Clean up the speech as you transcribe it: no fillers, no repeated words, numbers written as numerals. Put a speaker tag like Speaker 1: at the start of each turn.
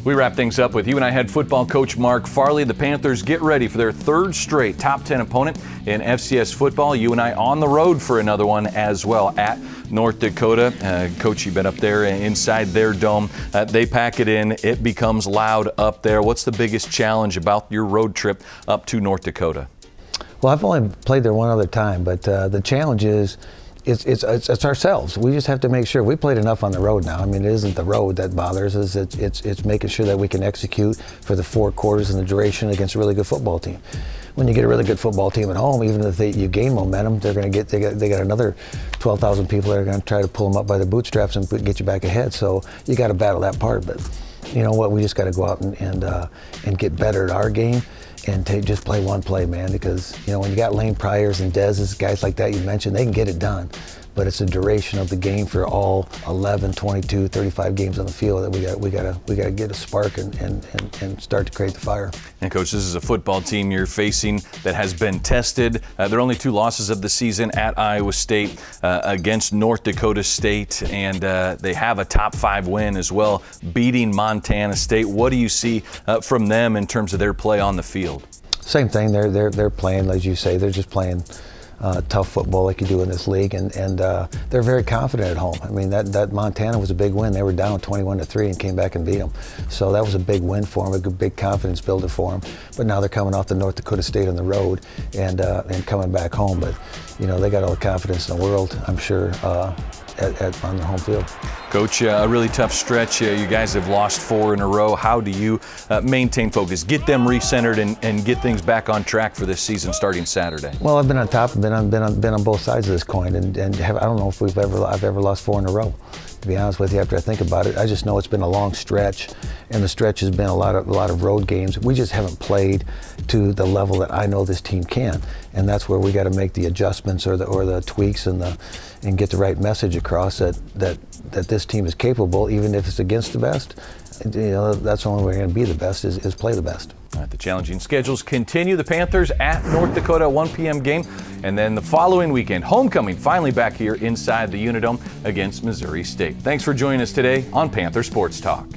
Speaker 1: We wrap things up with UNI head football coach Mark Farley. The Panthers get ready for their third straight top 10 opponent in FCS football. UNI on the road for another one as well at North Dakota. Coach, you've been up there inside their dome. They pack it in. It becomes loud up there. What's the biggest challenge about your road trip up to North Dakota?
Speaker 2: Well, I've only played there one other time, but the challenge is it's ourselves. We just have to make sure we played enough on the road now. I mean, it isn't the road that bothers us. It's making sure that we can execute for the 4 quarters and the duration against a really good football team. When you get a really good football team at home, even if you gain momentum, they got another 12,000 people that are going to try to pull them up by the bootstraps and get you back ahead. So you got to battle that part. But you know what? We just got to go out and get better at our game. And just play one play, man, because, you know, when you got Lane Pryors and Dez's, guys like that you mentioned, they can get it done. But it's the duration of the game for all 11, 22, 35 games on the field that we got to get a spark and start to create the fire.
Speaker 1: And Coach, this is a football team you're facing that has been tested. There are only 2 losses of the season at Iowa State against North Dakota State, and they have a top 5 win as well, beating Montana State. What do you see from them in terms of their play on the field?
Speaker 2: Same thing. They're playing, as you say, they're just playing tough football like you do in this league, and they're very confident at home. I mean, that Montana was a big win. They were down 21-3 and came back and beat them. So that was a big win for them, a big confidence builder for them. But now they're coming off the North Dakota State on the road and coming back home. But you know, they got all the confidence in the world, I'm sure, on their home field.
Speaker 1: Coach, a really tough stretch. You guys have lost 4 in a row. How do you maintain focus, get them recentered, and get things back on track for this season starting Saturday?
Speaker 2: Well, I've been on top, been on both sides of this coin, and I don't know if I've ever lost 4 in a row. To be honest with you, after I think about it, I just know it's been a long stretch, and the stretch has been a lot of road games. We just haven't played to the level that I know this team can, and that's where we got to make the adjustments or the tweaks and get the right message across that this team is capable, even if it's against the best. You know, that's the only way we're going to be the best is play the best.
Speaker 1: All right, the challenging schedules continue. The Panthers at North Dakota, 1 p.m. game, and then the following weekend, homecoming finally back here inside the UNI-Dome against Missouri State. Thanks for joining us today on Panther Sports Talk.